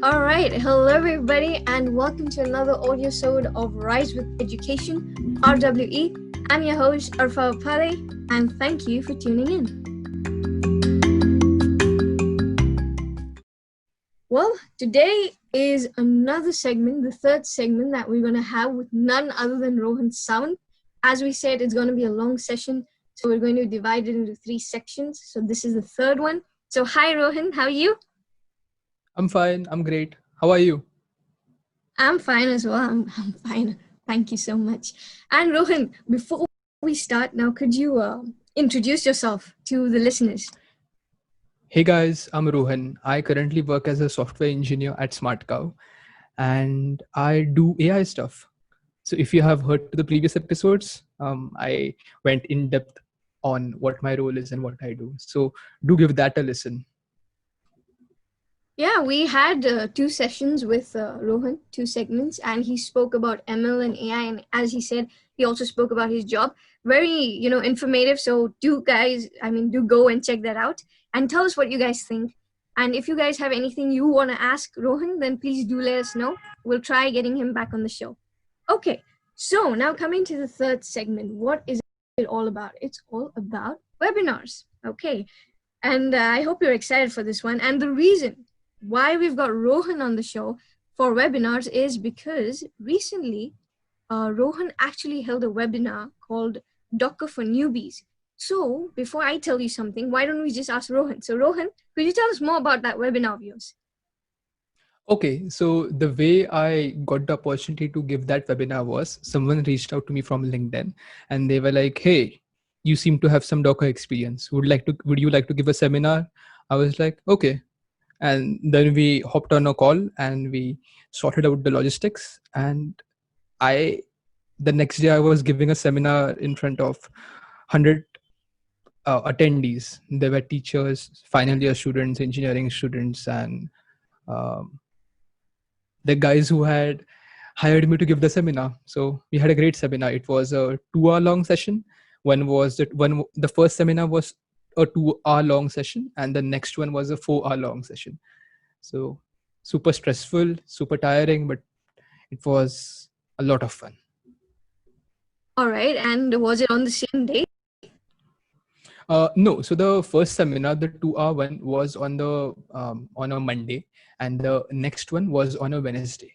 All right, hello everybody, and welcome to another audio episode of Rise with Education, RWE. I'm your host, Arfa Pare, and thank you for tuning in. Well, today is another segment, the third segment that we're going to have with none other than Rohan Sawant. As we said, it's going to be a long session, so we're going to divide it into 3 sections. So this is the third one. So hi Rohan, how are you? I'm fine. I'm great. How are you? I'm fine as well. I'm fine. Thank you so much. And Rohan, before we start, now could you introduce yourself to the listeners? Hey guys, I'm Rohan. I currently work as a software engineer at SmartCow and I do AI stuff. So if you have heard the previous episodes, I went in depth on what my role is and what I do. So do give that a listen. Yeah, we had 2 sessions with Rohan, 2 segments, and he spoke about ML and AI. And as he said, he also spoke about his job. Very, informative. So do go and check that out and tell us what you guys think. And if you guys have anything you want to ask Rohan, then please do let us know. We'll try getting him back on the show. Okay, so now coming to the third segment, what is it all about? It's all about webinars. Okay, and I hope you're excited for this one. And the reason why we've got Rohan on the show for webinars is because recently Rohan actually held a webinar called Docker for Newbies. So before I tell you something, why don't we just ask Rohan? So Rohan, could you tell us more about that webinar of yours? Okay, so the way I got the opportunity to give that webinar was someone reached out to me from LinkedIn and they were like, hey, you seem to have some Docker experience. Would you like to give a seminar? I was like, okay. And then we hopped on a call and we sorted out the logistics. And the next day I was giving a seminar in front of 100 attendees. There were teachers, final year students, engineering students, and the guys who had hired me to give the seminar. So we had a great seminar. It was a 2-hour long session. The first seminar was a 2-hour long session and the next one was a 4-hour long session. So super stressful, super tiring, but it was a lot of fun. All right. And was it on the same day? No. So the first seminar, the 2-hour one, was on a Monday, and the next one was on a Wednesday.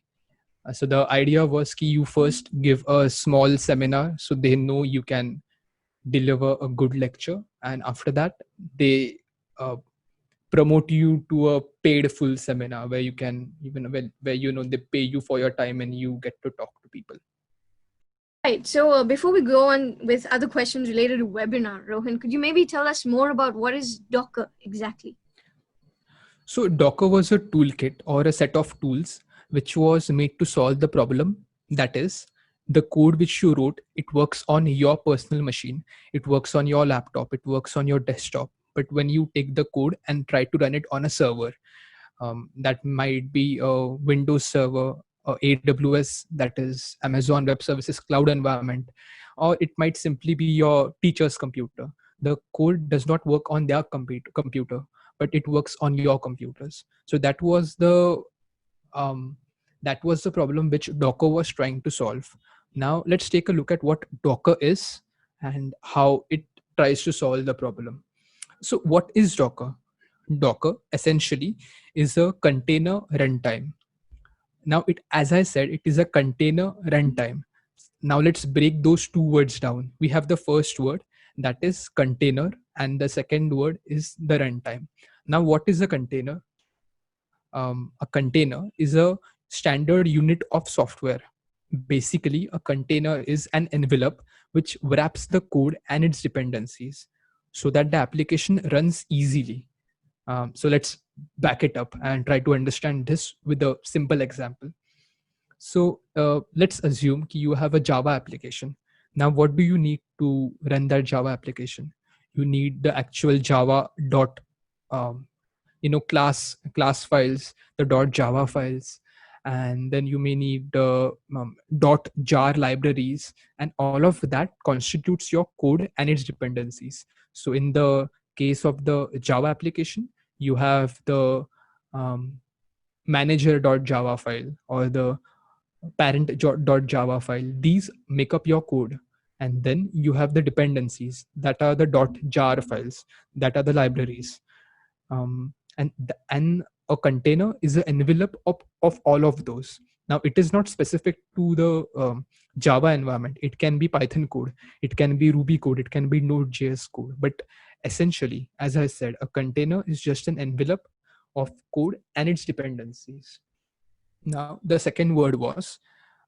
So the idea was that you first give a small seminar so they know you can deliver a good lecture, and after that they promote you to a paid full seminar where you can where they pay you for your time and you get to talk to people. Right. So before we go on with other questions related to webinar, Rohan, could you maybe tell us more about what is Docker exactly? So Docker was a toolkit or a set of tools which was made to solve the problem. That is, the code which you wrote, it works on your personal machine, it works on your laptop, it works on your desktop. But when you take the code and try to run it on a server, that might be a Windows server, or AWS, that is Amazon Web Services cloud environment, or it might simply be your teacher's computer. The code does not work on their computer, but it works on your computers. So that was the problem which Docker was trying to solve. Now let's take a look at what Docker is and how it tries to solve the problem. So what is Docker? Docker essentially is a container runtime. Now, as I said, it is a container runtime. Now let's break those 2 words down. We have the first word, that is container, and the second word is the runtime. Now, what is a container? A container is a standard unit of software. Basically, a container is an envelope which wraps the code and its dependencies so that the application runs easily. So let's back it up and try to understand this with a simple example. So let's assume you have a Java application. Now, what do you need to run that Java application? You need the actual Java dot, class files, the .java files, and then you may need the .jar libraries, and all of that constitutes your code and its dependencies. So in the case of the Java application, you have the um, manager.java file or the parent.java file. These make up your code. And then you have the dependencies that are the .jar files, that are the libraries. And a container is an envelope of all of those. Now it is not specific to the Java environment. It can be Python code, it can be Ruby code, it can be Node.js code. But essentially, as I said, a container is just an envelope of code and its dependencies. Now the second word was,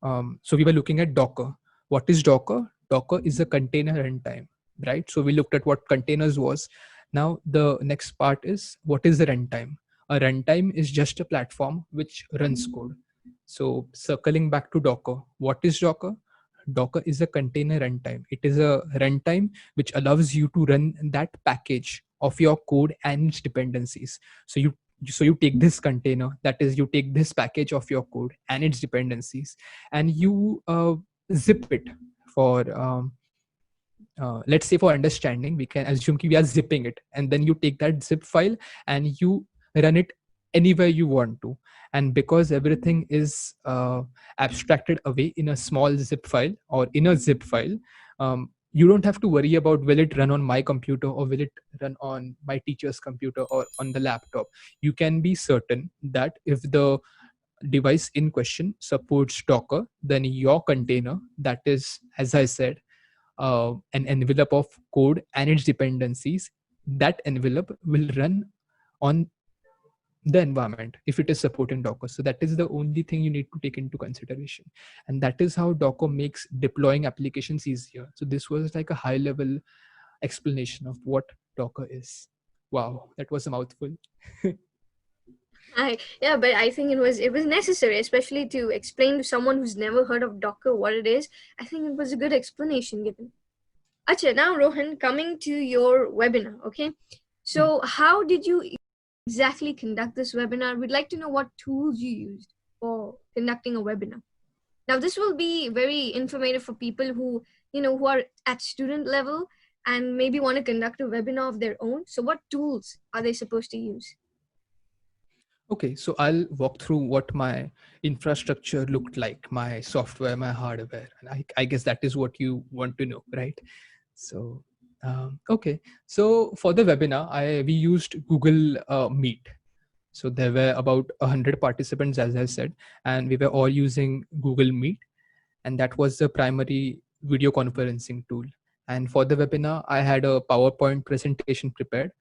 so we were looking at Docker. What is Docker? Docker is a container runtime, right? So we looked at what containers was. Now the next part is, what is a runtime? A runtime is just a platform which runs code. So circling back to Docker, what is Docker? Docker is a container runtime. It is a runtime which allows you to run that package of your code and its dependencies. So you take this container, that is, you take this package of your code and its dependencies, and you zip it for let's say, for understanding, we can assume we are zipping it, and then you take that zip file and you run it anywhere you want to. And because everything is abstracted away in a small zip file or in a zip file, you don't have to worry about, will it run on my computer or will it run on my teacher's computer or on the laptop. You can be certain that if the device in question supports Docker, then your container, that is, as I said, an envelope of code and its dependencies, that envelope will run on the environment if it is supporting Docker. So that is the only thing you need to take into consideration. And that is how Docker makes deploying applications easier. So this was like a high level explanation of what Docker is. Wow, that was a mouthful. Yeah, but I think it was necessary, especially to explain to someone who's never heard of Docker what it is. I think it was a good explanation given. Acha, now Rohan, coming to your webinar, okay? So how did you exactly conduct this webinar? We'd like to know what tools you used for conducting a webinar. Now, this will be very informative for people who are at student level and maybe want to conduct a webinar of their own. So what tools are they supposed to use? Okay, so I'll walk through what my infrastructure looked like, my software, my hardware. And I guess that is what you want to know, right? So, okay. So for the webinar, we used Google Meet. So there were about 100 participants, as I said, and we were all using Google Meet. And that was the primary video conferencing tool. And for the webinar, I had a PowerPoint presentation prepared,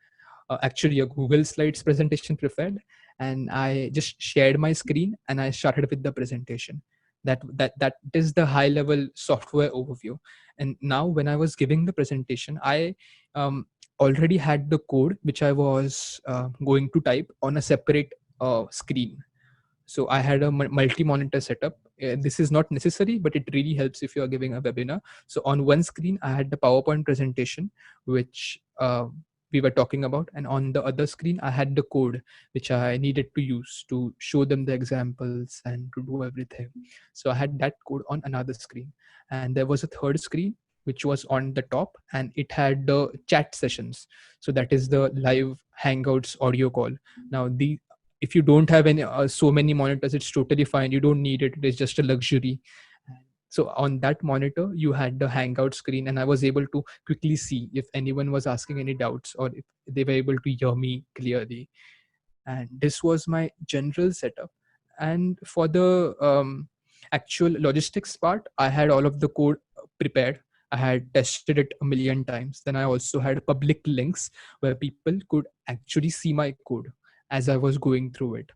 actually a Google Slides presentation prepared, and I just shared my screen and I started with the presentation. That is the high level software overview. And now when I was giving the presentation, I already had the code which I was going to type on a separate screen. So I had a multi-monitor setup. This is not necessary, but it really helps if you are giving a webinar. So on one screen, I had the PowerPoint presentation, which we were talking about. And on the other screen, I had the code, which I needed to use to show them the examples and to do everything. So I had that code on another screen. And there was a third screen, which was on the top, and it had the chat sessions. So that is the live Hangouts audio call. Now, if you don't have any so many monitors, it's totally fine. You don't need it. It is just a luxury. So on that monitor, you had the Hangout screen, and I was able to quickly see if anyone was asking any doubts or if they were able to hear me clearly. And this was my general setup. And for the actual logistics part, I had all of the code prepared. I had tested it a million times. Then I also had public links where people could actually see my code as I was going through it.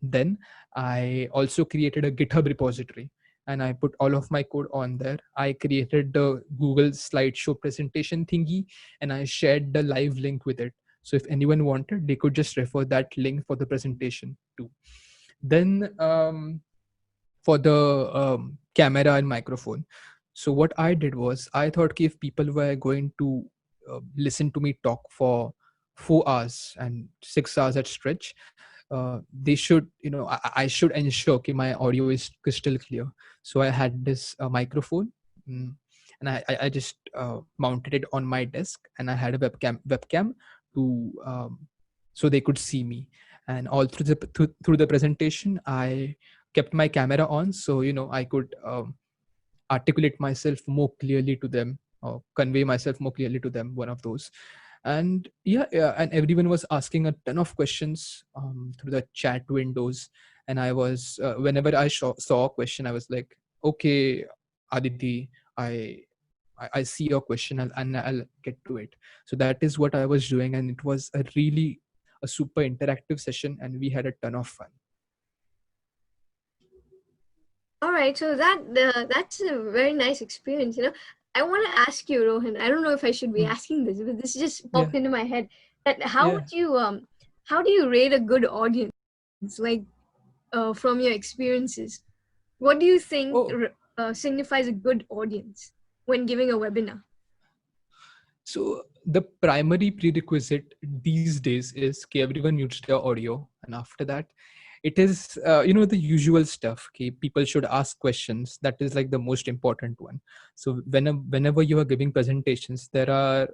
Then I also created a GitHub repository and I put all of my code on there. I created the Google slideshow presentation thingy and I shared the live link with it. So if anyone wanted, they could just refer that link for the presentation too. Then for the camera and microphone. So what I did was, I thought if people were going to listen to me talk for 4 hours and 6 hours at stretch, they should, I should ensure my audio is crystal clear. So I had this microphone. and I just mounted it on my desk, and I had a webcam to so they could see me. And all through the presentation, I kept my camera on, so I could articulate myself more clearly to them, or convey myself more clearly to them, one of those. And yeah, and everyone was asking a ton of questions through the chat windows. And I was whenever I saw a question, I was like, okay, Aditi, I see your question, and I'll get to it. So that is what I was doing, and it was a super interactive session, and we had a ton of fun. All right, so that's a very nice experience. I want to ask you, Rohan. I don't know if I should be asking this, but this just popped into my head. That how do you rate a good audience? Like from your experiences, what do you think signifies a good audience when giving a webinar? So the primary prerequisite these days is everyone mutes their audio, and after that, it is the usual stuff. Okay, people should ask questions. That is like the most important one. So whenever you are giving presentations, there are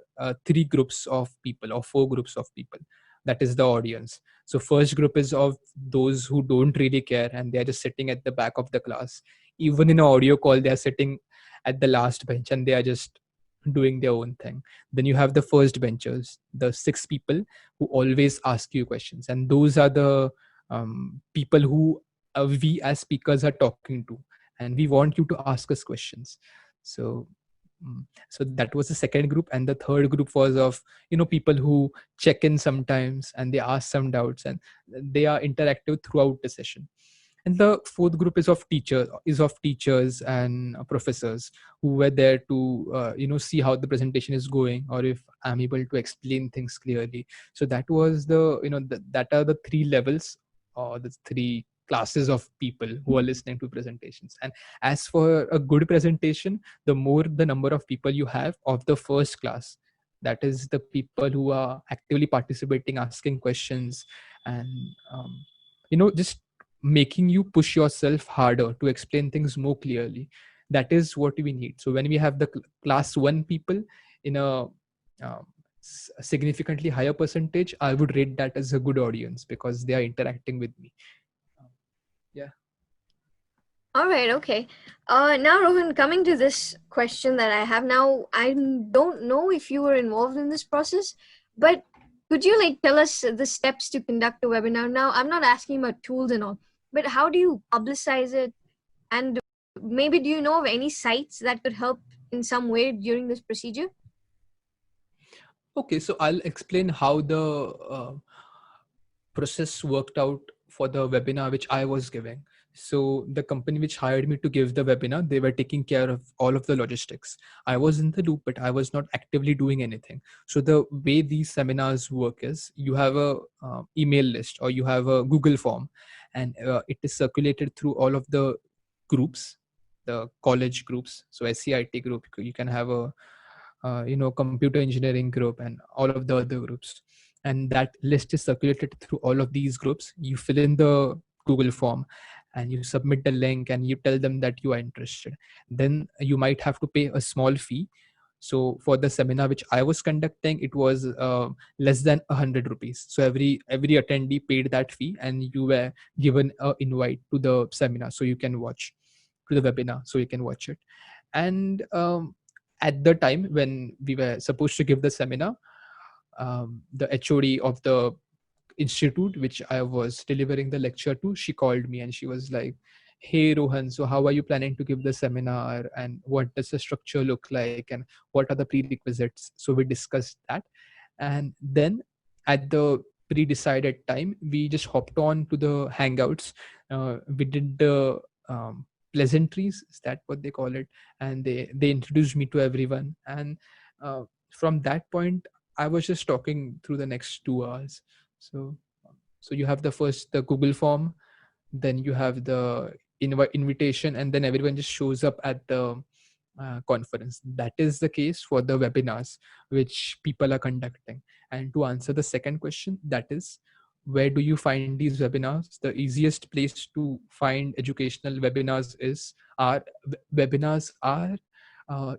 three groups of people or four groups of people. That is the audience. So first group is of those who don't really care, and they are just sitting at the back of the class. Even in an audio call, they are sitting at the last bench, and they are just doing their own thing. Then you have the first benchers, the six people who always ask you questions, and those are the people who we as speakers are talking to, and we want you to ask us questions. So so that was the second group. And the third group was of people who check in sometimes, and they ask some doubts, and they are interactive throughout the session. And the fourth group is of teachers and professors who were there to see how the presentation is going, or if I'm able to explain things clearly. So that was that are the three levels, or the three classes of people who are listening to presentations. And as for a good presentation, the more the number of people you have of the first class, that is the people who are actively participating, asking questions, and just making you push yourself harder to explain things more clearly. That is what we need. So when we have the class 1 people in a significantly higher percentage, I would rate that as a good audience, because they are interacting with me. Yeah. All right, okay. Now, Rohan, coming to this question that I have now, I don't know if you were involved in this process, but could you tell us the steps to conduct a webinar? Now, I'm not asking about tools and all, but how do you publicize it? And maybe do you know of any sites that could help in some way during this procedure? Okay, so I'll explain how the process worked out for the webinar which I was giving. So the company which hired me to give the webinar, they were taking care of all of the logistics. I was in the loop, but I was not actively doing anything. So the way these seminars work is, you have a email list, or you have a Google form, and it is circulated through all of the groups, the college groups. So SCIT group, you can have a computer engineering group, and all of the other groups. And that list is circulated through all of these groups. You fill in the Google form, and you submit the link, and you tell them that you are interested. Then you might have to pay a small fee. So for the seminar which I was conducting, it was less than 100 rupees. So every attendee paid that fee, and you were given an invite to the seminar, so you can watch to the webinar, so you can watch it. And at the time when we were supposed to give the seminar, the HOD of the institute which I was delivering the lecture to, she called me, and she was like, "Hey Rohan, so how are you planning to give the seminar, and what does the structure look like, and what are the prerequisites?" So we discussed that. And then at the pre-decided time, we just hopped on to the Hangouts. We did the pleasantries, is that what they call it? And they introduced me to everyone. And from that point, I was just talking through the next 2 hours. So you have the Google form, then you have the invitation, and then everyone just shows up at the conference. That is the case for the webinars which people are conducting. And to answer the second question, that is, where do you find these webinars? The easiest place to find educational webinars is our webinars are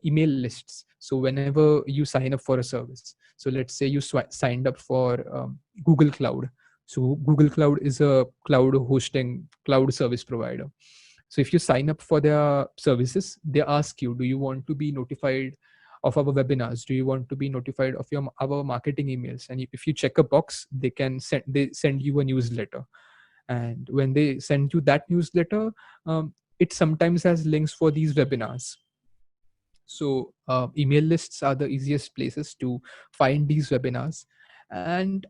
email lists. So whenever you sign up for a service, so let's say you signed up for Google Cloud. So Google Cloud is a cloud service provider. So if you sign up for their services, they ask you, do you want to be notified of our webinars? Do you want to be notified of our marketing emails? And if you check a box, they send you a newsletter. And when they send you that newsletter, it sometimes has links for these webinars. So email lists are the easiest places to find these webinars. And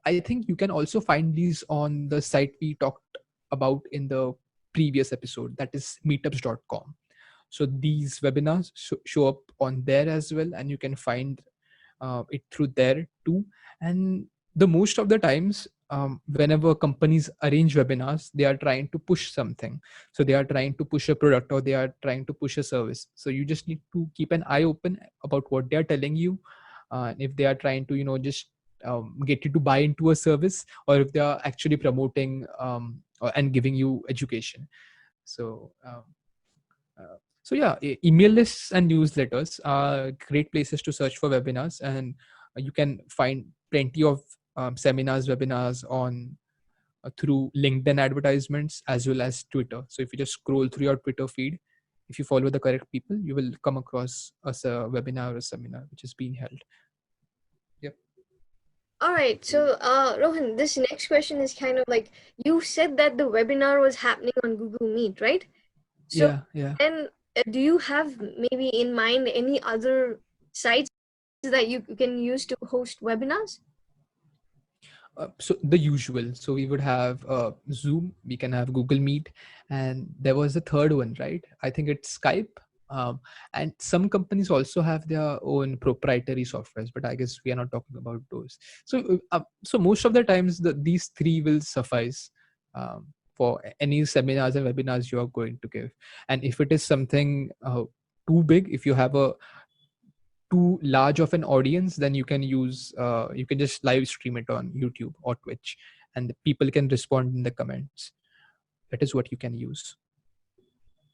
I think you can also find these on the site we talked about in the previous episode, that is meetups.com. So these webinars show up on there as well, and you can find it through there too. And the most of the times, whenever companies arrange webinars, they are trying to push something. So they are trying to push a product, or they are trying to push a service. So you just need to keep an eye open about what they are telling you. If they are trying to just get you to buy into a service, or if they are actually promoting and giving you education. So yeah, email lists and newsletters are great places to search for webinars, and you can find plenty of seminars, webinars on through LinkedIn advertisements as well as Twitter. So if you just scroll through your Twitter feed, if you follow the correct people, you will come across a webinar or a seminar which is being held. Yep. All right. So, Rohan, this next question is kind of like, you said that the webinar was happening on Google Meet, right? So, Yeah. and do you have maybe in mind any other sites that you can use to host webinars? So the usual. So we would have Zoom, we can have Google Meet, and there was a third one, right? I think it's Skype. And some companies also have their own proprietary softwares, but I guess we are not talking about those. So most of the times, these three will suffice for any seminars and webinars you are going to give. And if it is something too big, if you have a too large of an audience, then you can just live stream it on YouTube or Twitch, and the people can respond in the comments. That is what you can use.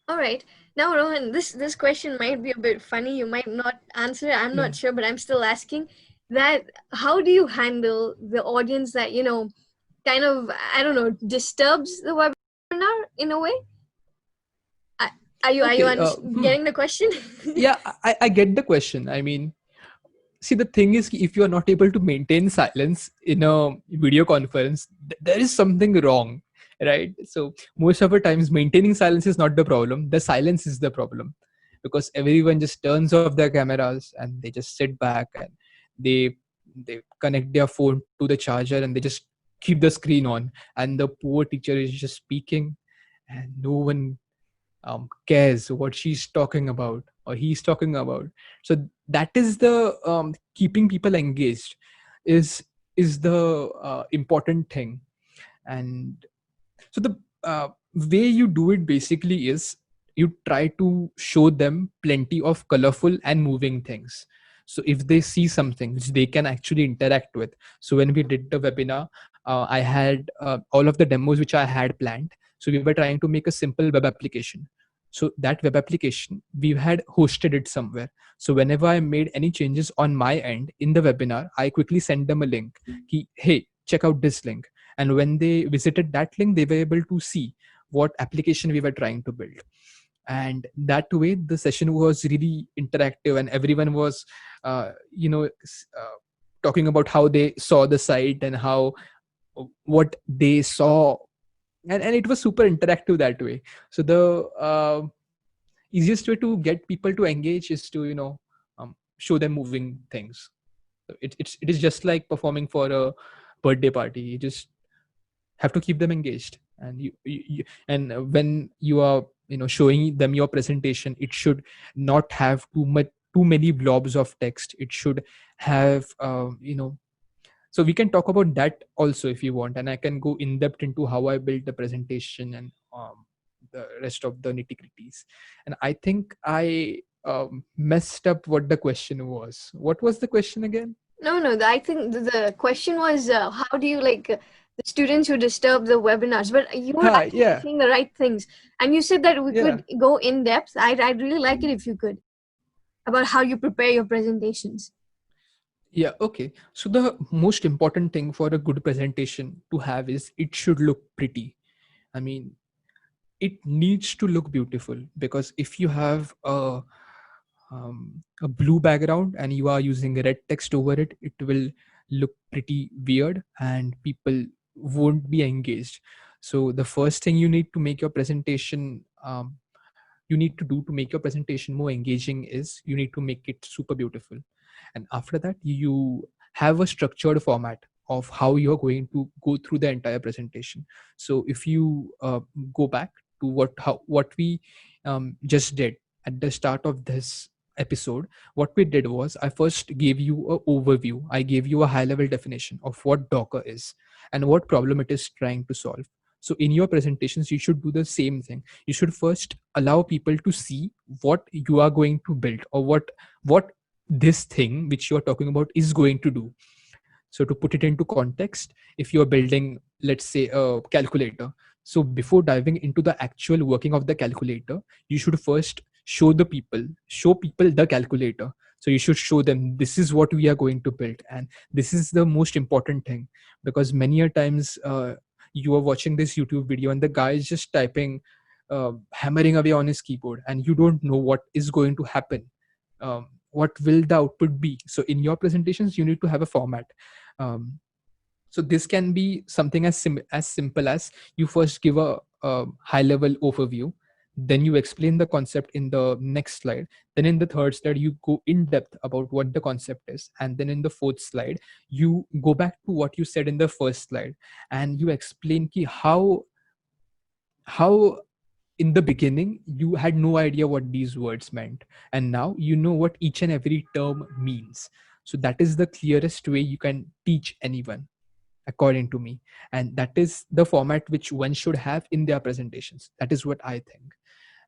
All right. Now, Rohan, this question might be a bit funny. You might not answer it. I'm not sure, but I'm still asking that. How do you handle the audience that, kind of, I don't know, disturbs the webinar in a way? Are you getting the question? Yeah, I get the question. I mean, see, the thing is, if you are not able to maintain silence in a video conference, there is something wrong, right? So most of the times, maintaining silence is not the problem. The silence is the problem, because everyone just turns off their cameras and they just sit back, and they connect their phone to the charger, and they just keep the screen on, and the poor teacher is just speaking, and no one cares what she's talking about or he's talking about. So that is the keeping people engaged is the important thing. And so the way you do it basically is, you try to show them plenty of colorful and moving things. So if they see something which they can actually interact with. So when we did the webinar, I had all of the demos which I had planned. So we were trying to make a simple web application. So that web application, we had hosted it somewhere. So whenever I made any changes on my end in the webinar, I quickly sent them a link. Hey, check out this link. And when they visited that link, they were able to see what application we were trying to build. And that way, the session was really interactive, and everyone was, talking about how they saw the site and what they saw, and it was super interactive that way. So the easiest way to get people to engage is to show them moving things. So it is just like performing for a birthday party. You just have to keep them engaged, and and when you are showing them your presentation, it should not have too many blobs of text. It should have so we can talk about that also if you want, and I can go in depth into how I built the presentation and the rest of the nitty-gritties. And I think I messed up what the question was. What was the question again? No, I think the question was, how do you the students who disturb the webinars? But you were actually saying the right things, and you said that we could go in depth. I'd really like it if you could. about how you prepare your presentations. Yeah, okay. So the most important thing for a good presentation to have is it should look pretty. I mean, it needs to look beautiful, because if you have a blue background and you are using red text over it, it will look pretty weird and people won't be engaged. So the first thing you need to make your presentation you need to do to make your presentation more engaging is you need to make it super beautiful. And after that, you have a structured format of how you're going to go through the entire presentation. So if you go back to what we just did at the start of this episode, what we did was I first gave you a overview. I gave you a high level definition of what Docker is and what problem it is trying to solve. So in your presentations, you should do the same thing. You should first allow people to see what you are going to build, or what this thing which you are talking about is going to do. So to put it into context, if you're building, let's say, a calculator, so before diving into the actual working of the calculator, you should first show people the calculator. So you should show them this is what we are going to build, and this is the most important thing. Because many a times you are watching this YouTube video and the guy is just typing, hammering away on his keyboard, and you don't know what is going to happen. What will the output be? So in your presentations, you need to have a format. um, so this can be something as simple as you first give a high level overview, then you explain the concept in the next slide, then in the third slide you go in depth about what the concept is, and then in the fourth slide you go back to what you said in the first slide, and you explain how in the beginning you had no idea what these words meant, and now you know what each and every term means. So that is the clearest way you can teach anyone, according to me. And that is the format which one should have in their presentations. That is what I think.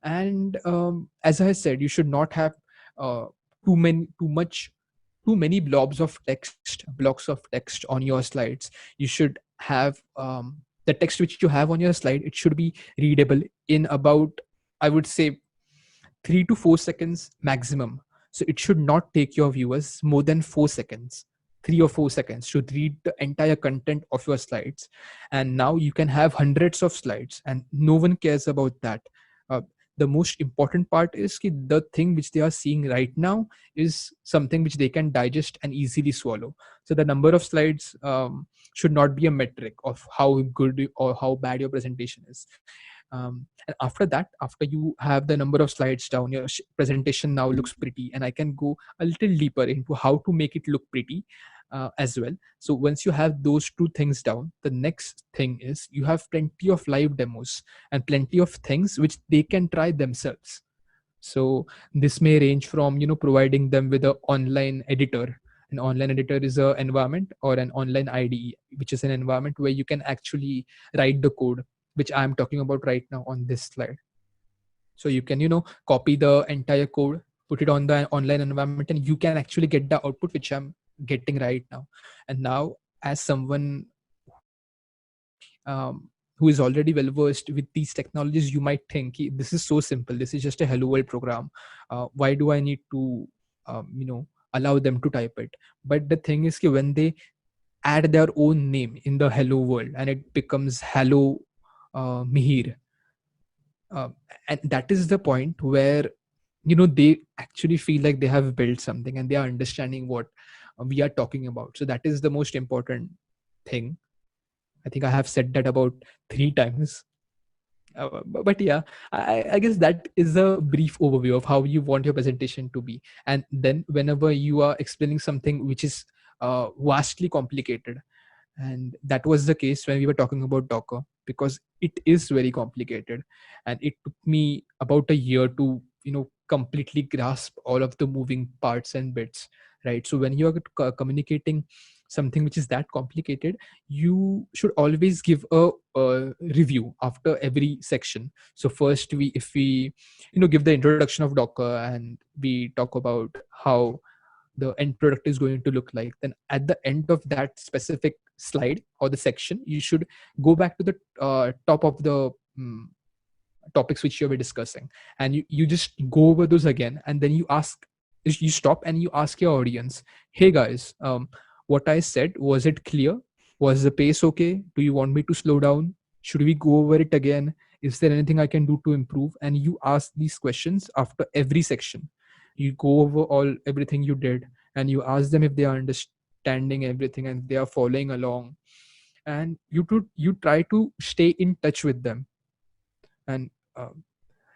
And as I said, you should not have uh, too many blocks of text on your slides. You should have the text which you have on your slide, it should be readable in about, I would say, 3 to 4 seconds maximum. So it should not take your viewers more than 4 seconds, 3 or 4 seconds to read the entire content of your slides. And now you can have hundreds of slides and no one cares about that. uh, the most important part is the thing which they are seeing right now is something which they can digest and easily swallow. So the number of slides should not be a metric of how good or how bad your presentation is. And after that, after you have the number of slides down, your presentation now looks pretty, and I can go a little deeper into how to make it look pretty as well. So once you have those two things down, the next thing is you have plenty of live demos and plenty of things which they can try themselves. So this may range from providing them with an online editor. An online editor is an environment, or an online IDE, which is an environment where you can actually write the code, which I'm talking about right now on this slide. So you can copy the entire code, put it on the online environment, and you can actually get the output which I'm getting right now. And now, as someone who is already well versed with these technologies, you might think, this is so simple, this is just a hello world program, why do I need to allow them to type it? But the thing is, when they add their own name in the hello world and it becomes hello Mihir, uh, and that is the point where they actually feel like they have built something and they are understanding what we are talking about. So that is the most important thing. I think I have said that about 3 times. But yeah, I guess that is a brief overview of how you want your presentation to be. And then whenever you are explaining something which is vastly complicated, and that was the case when we were talking about Docker, because it is very complicated, and it took me about a year to completely grasp all of the moving parts and bits, right? So when you are communicating something which is that complicated, you should always give a review after every section. So first, if we give the introduction of Docker and we talk about how the end product is going to look like, then at the end of that specific slide or the section, you should go back to the top of the topics which you were discussing, and you just go over those again, and then you ask is you stop and you ask your audience, hey guys, what I said, was it clear? Was the pace okay? Do you want me to slow down? Should we go over it again? Is there anything I can do to improve? And you ask these questions after every section. You go over all everything you did, and you ask them if they are understanding everything and they are following along. And you try to stay in touch with them. And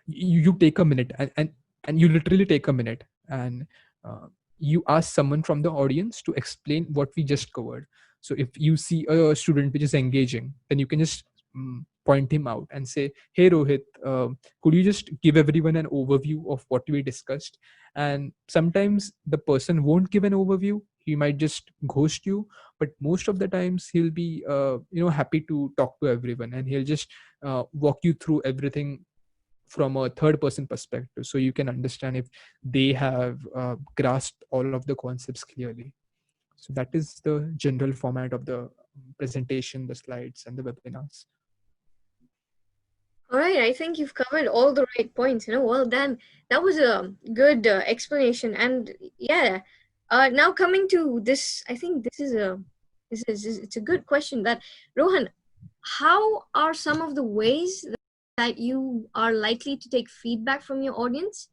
you take a minute, and you literally take a minute, and you ask someone from the audience to explain what we just covered. So if you see a student which is engaging, then you can just point him out and say, hey Rohit, could you just give everyone an overview of what we discussed? And sometimes the person won't give an overview, he might just ghost you, but most of the times he'll be happy to talk to everyone, and he'll just walk you through everything from a third person perspective, so you can understand if they have grasped all of the concepts clearly. So that is the general format of the presentation, the slides, and the webinars. All right, I think you've covered all the right points. Well done. That was a good explanation. And yeah, now coming to this, I think it's a good question. That Rohan, how are some of the ways that you are likely to take feedback from your audience,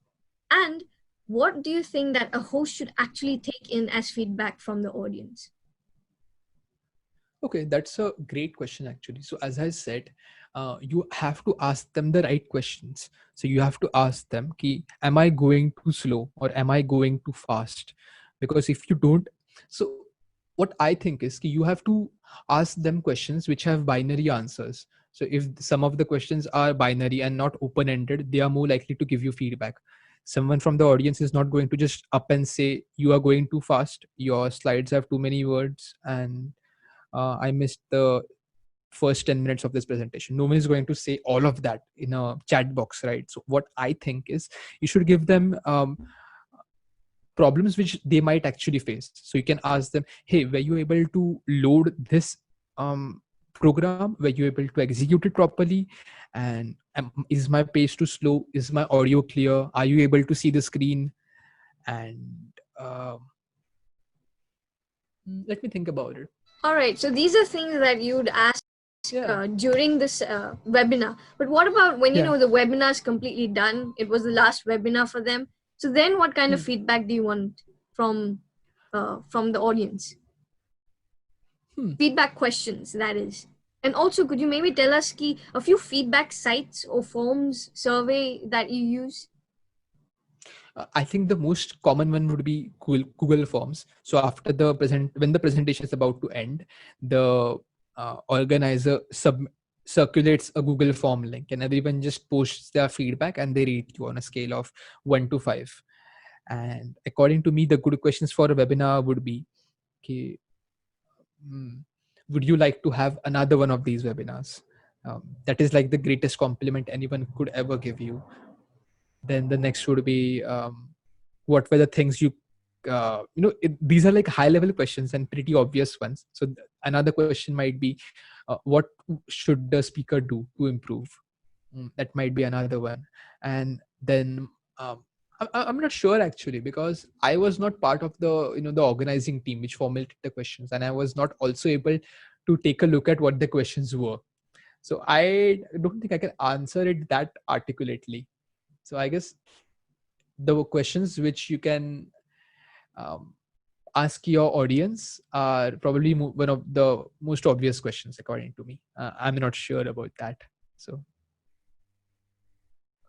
and what do you think that a host should actually take in as feedback from the audience? Okay, that's a great question actually. So as I said, you have to ask them the right questions. So you have to ask them, ki, am I going too slow or am I going too fast? Because if you don't, so what I think is ki, you have to ask them questions which have binary answers. So if some of the questions are binary and not open-ended, they are more likely to give you feedback. Someone from the audience is not going to just up and say, you are going too fast, your slides have too many words, and I missed the first 10 minutes of this presentation. No one is going to say all of that in a chat box, right? So what I think is you should give them problems which they might actually face. So you can ask them, hey, were you able to load this program? Were you able to execute it properly? And is my pace too slow? Is my audio clear? Are you able to see the screen? And let me think about it. All right, so these are things that you'd ask during this webinar. But what about when the webinar is completely done? It was the last webinar for them. So then, what kind of feedback do you want from the audience? Feedback questions, that is. And also, could you maybe tell us a few feedback sites or forms, survey that you use? I think the most common one would be Google Forms. So after when the presentation is about to end, the organizer circulates a Google form link, and everyone just posts their feedback, and they rate you on a scale of 1 to 5. And according to me, the good questions for a webinar would be, okay, would you like to have another one of these webinars? That is like the greatest compliment anyone could ever give you. Then the next would be, what were the things these are like high level questions and pretty obvious ones. So another question might be, what should the speaker do to improve? That might be another one. And then I'm not sure actually, because I was not part of the the organizing team which formulated the questions, and I was not also able to take a look at what the questions were. So I don't think I can answer it that articulately. So I guess the questions which you can ask your audience are probably one of the most obvious questions according to me. I'm not sure about that. So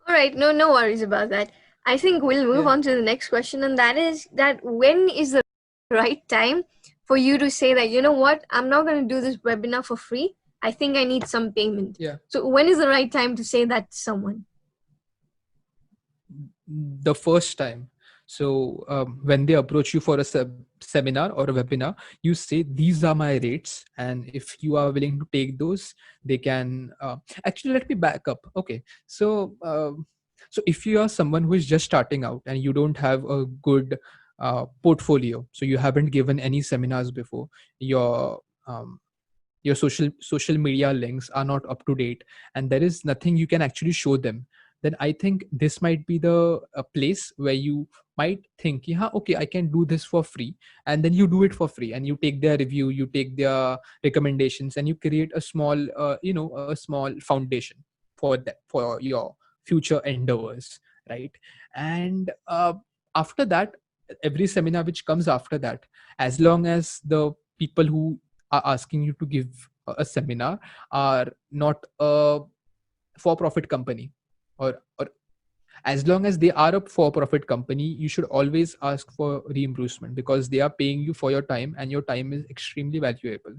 all right, no worries about that. I think we'll move on to the next question, and that is that when is the right time for you to say that, you know what, I'm not going to do this webinar for free, I think I need some payment. So when is the right time to say that to someone? The first time. So when they approach you for a seminar or a webinar, you say, these are my rates, and if you are willing to take those, they can actually, let me back up. Okay, so so if you are someone who is just starting out and you don't have a good portfolio, so you haven't given any seminars before, your social media links are not up to date, and there is nothing you can actually show them, then I think this might be the place where you might think, yeah, okay, I can do this for free, and then you do it for free, and you take their review, you take their recommendations, and you create a small a small foundation for that, for your future endeavors, right? And after that, every seminar which comes after that, as long as the people who are asking you to give a seminar are not a for profit company, or as long as they are a for profit company, you should always ask for reimbursement, because they are paying you for your time, and your time is extremely valuable.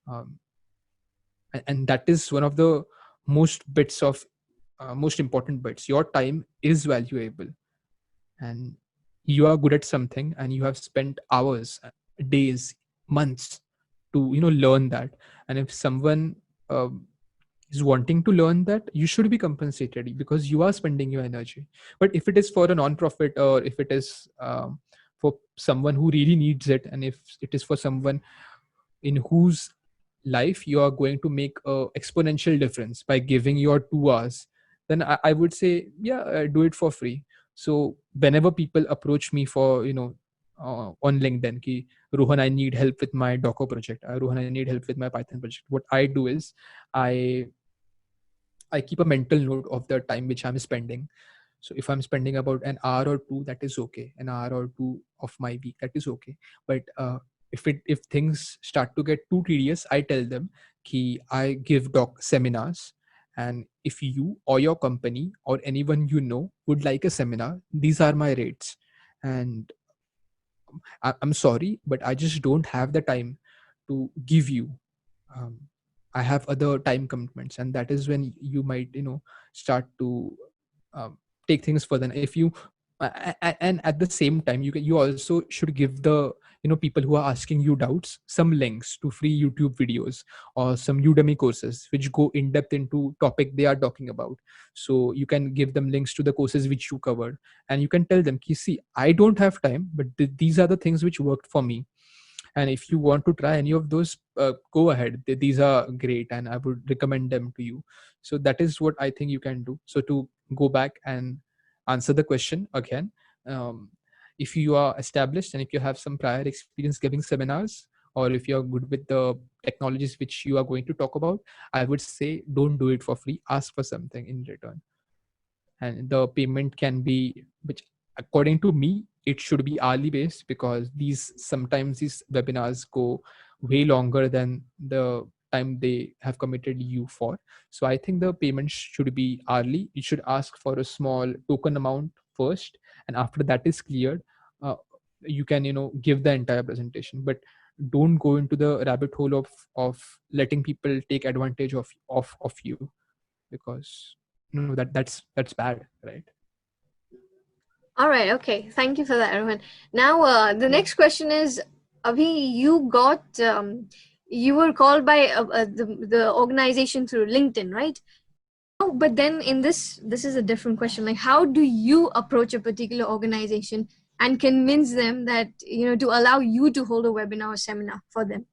um, and that is one of the most important bits. Your time is valuable, and you are good at something, and you have spent hours, days, months to learn that. And if someone um, is wanting to learn that, you should be compensated, because you are spending your energy. But if it is for a non-profit, or if it is for someone who really needs it, and if it is for someone in whose life you are going to make a exponential difference by giving your 2 hours, then I would say, yeah, do it for free. So whenever people approach me for on LinkedIn, ki, Rohan, I need help with my Docker project, Rohan, I need help with my Python project, what I do is i I keep a mental note of the time which I'm spending. So if I'm spending about an hour or two, that is okay. An hour or two of my week, that is okay. But if things start to get too tedious, I tell them ki I give doc seminars, and if you or your company or anyone would like a seminar, these are my rates. And I'm sorry, but I just don't have the time to give you. um, I have other time commitments, and that is when you might start to um, take things further. If you and at the same time, you also should give the people who are asking you doubts some links to free YouTube videos or some Udemy courses which go in depth into topic they are talking about. So you can give them links to the courses which you covered, and you can tell them, see, I don't have time, but these are the things which worked for me, and if you want to try any of those, go ahead. These are great, and I would recommend them to you. So that is what I think you can do. So to go back and answer the question again, um, if you are established and if you have some prior experience giving seminars, or if you're good with the technologies which you are going to talk about, I would say don't do it for free. Ask for something in return, and the payment can be, which according to me, it should be hourly based, because these webinars go way longer than the time they have committed you for. So I think the payment should be hourly. You should ask for a small token amount first, and after that is cleared, uh, you can give the entire presentation. But don't go into the rabbit hole of letting people take advantage of you, because that's bad, right? All right. Okay. Thank you for that, Rohan. Now, the Yeah. next question is, Abhi, you were called by the organization through LinkedIn, right? Oh, but then this is a different question. Like, how do you approach a particular organization and convince them that to allow you to hold a webinar or seminar for them?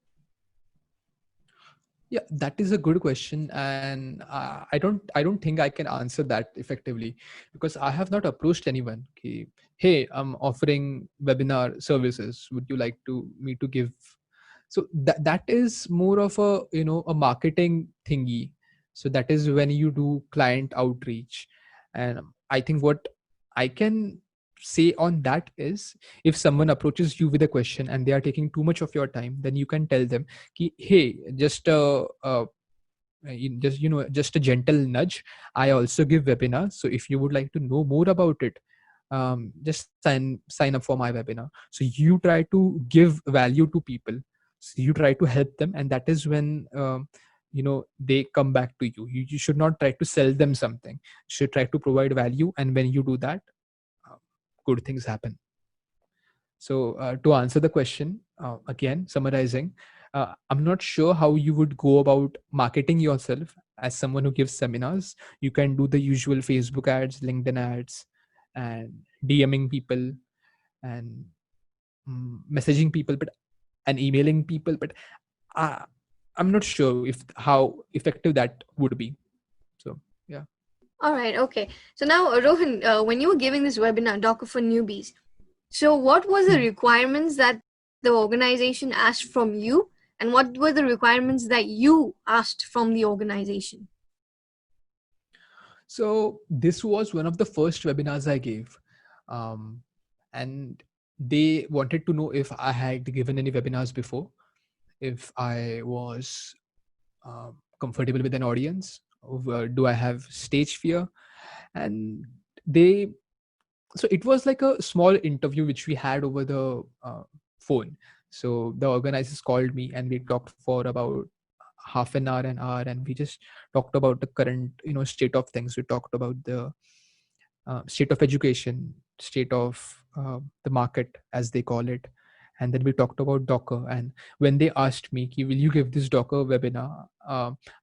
Yeah, that is a good question, and I don't think I can answer that effectively, because I have not approached anyone. Okay, hey, I'm offering webinar services. Would you like to me to give? So that is more of a marketing thingy. So that is when you do client outreach, and I think what I can say on that is, if someone approaches you with a question and they are taking too much of your time, then you can tell them, hey, just a gentle nudge. I also give webinars, so if you would like to know more about it, just sign up for my webinar. So you try to give value to people, so you try to help them, and that is when they come back to you. You should not try to sell them something. You should try to provide value, and when you do that, uh, good things happen. So to answer the question, again, summarizing, I'm not sure how you would go about marketing yourself as someone who gives seminars. You can do the usual Facebook ads, LinkedIn ads, and DMing people, and messaging people, but and emailing people. But I'm not sure if how effective that would be. So yeah. All right, okay. So now, Rohan, when you were giving this webinar, Docker for Newbies, so what were the requirements that the organization asked from you, and what were the requirements that you asked from the organization? So this was one of the first webinars I gave, and they wanted to know if I had given any webinars before, if I was comfortable with an audience, do I have stage fear, and they. So it was like a small interview which we had over the phone. So the organizers called me and we talked for about half an hour, and we just talked about the current state of things. We talked about the state of education, state of the market, as they call it. And then we talked about Docker. And when they asked me, "Ki, will you give this Docker webinar?"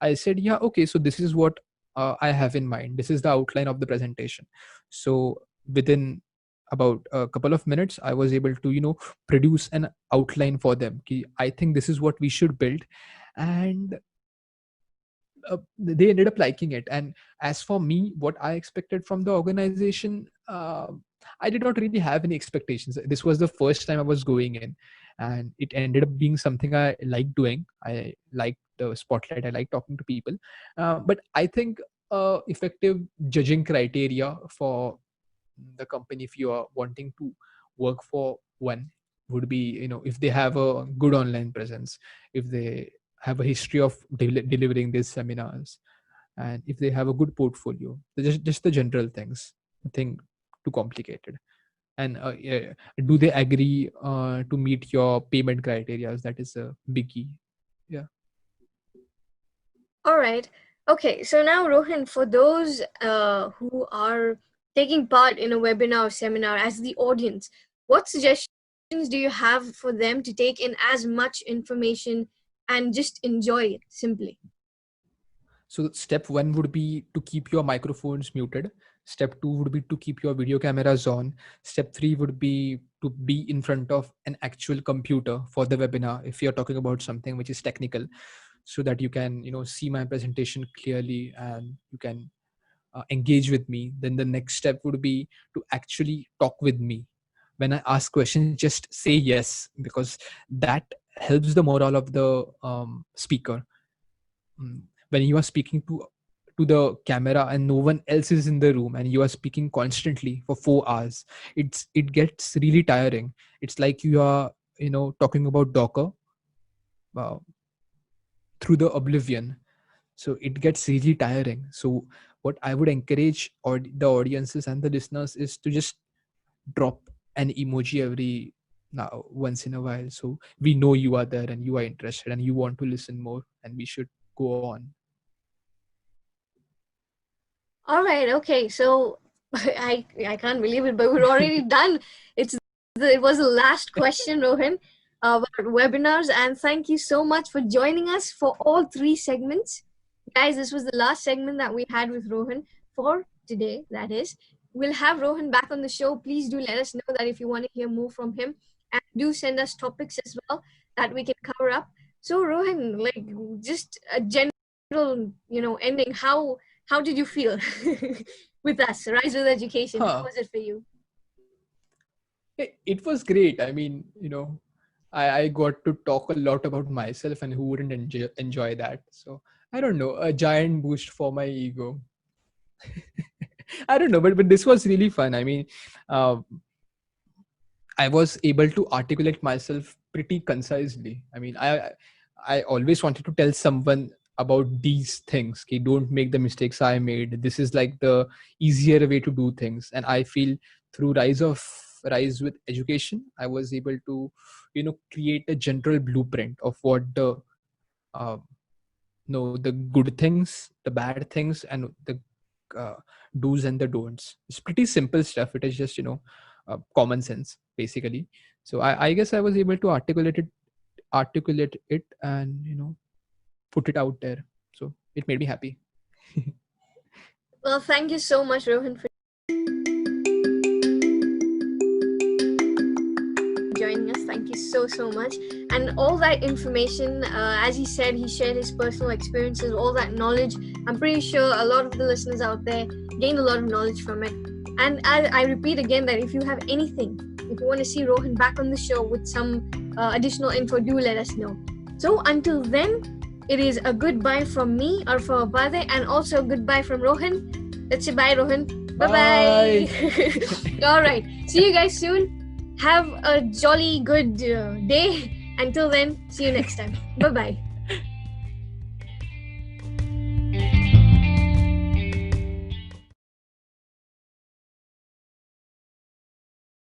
I said, yeah, okay. So this is what I have in mind. This is the outline of the presentation. So within about a couple of minutes, I was able to produce an outline for them. Ki, I think this is what we should build. And they ended up liking it. And as for me, what I expected from the organization, I did not really have any expectations. This was the first time I was going in, and it ended up being something I like doing. I like the spotlight, I like talking to people. But I think effective judging criteria for the company, if you are wanting to work for one, would be if they have a good online presence, if they have a history of delivering these seminars, and if they have a good portfolio. Just the general things, nothing too complicated. And yeah, do they agree to meet your payment criteria? That is a biggie. Yeah. All right. Okay. So now, Rohan, for those who are taking part in a webinar or seminar as the audience, what suggestions do you have for them to take in as much information and just enjoy it simply? So step one would be to keep your microphones muted. Step two would be to keep your video cameras on. Step three would be to be in front of an actual computer for the webinar, if you're talking about something which is technical, so that you can see my presentation clearly and you can engage with me. Then the next step would be to actually talk with me. When I ask questions, just say yes, because that helps the morale of the speaker. When you are speaking to the camera and no one else is in the room, and you are speaking constantly for 4 hours, it gets really tiring. It's like you are talking about Docker uh, through the oblivion. So it gets really tiring. So what I would encourage the audiences and the listeners is to just drop an emoji every now once in a while, so we know you are there and you are interested and you want to listen more, and we should go on. All right. Okay. So I can't believe it, but we're already done. It was the last question, Rohan, about webinars, and thank you so much for joining us for all 3 segments. Guys, this was the last segment that we had with Rohan for today, that is. We'll have Rohan back on the show. Please do let us know that if you want to hear more from him, and do send us topics as well that we can cover up. So Rohan, like, just a general, ending, how did you feel with us, Rise with Education? How was it for you? It was great. I mean, I got to talk a lot about myself, and who wouldn't enjoy that? So I don't know, a giant boost for my ego. I don't know, but this was really fun. I mean, I was able to articulate myself pretty concisely. I mean, I always wanted to tell someone about these things. Okay, don't make the mistakes I made. This is like the easier way to do things. And I feel through Rise with Education, I was able to, create a general blueprint of what the the good things, the bad things, and the uh, do's and the don'ts. It's pretty simple stuff. It is just common sense basically. So I guess I was able to articulate it and put it out there. So it made me happy. Well, thank you so much, Rohan, for joining us. Thank you so much. And all that information, as he said, he shared his personal experiences, all that knowledge. I'm pretty sure a lot of the listeners out there, gained a lot of knowledge from it. And I repeat again that if you have anything, if you want to see Rohan back on the show with some additional info, do let us know. So until then, it is a goodbye from me, Arfa Abade, and also a goodbye from Rohan. Let's say bye, Rohan. Bye-bye. All right. See you guys soon. Have a jolly good day. Until then, see you next time. Bye-bye.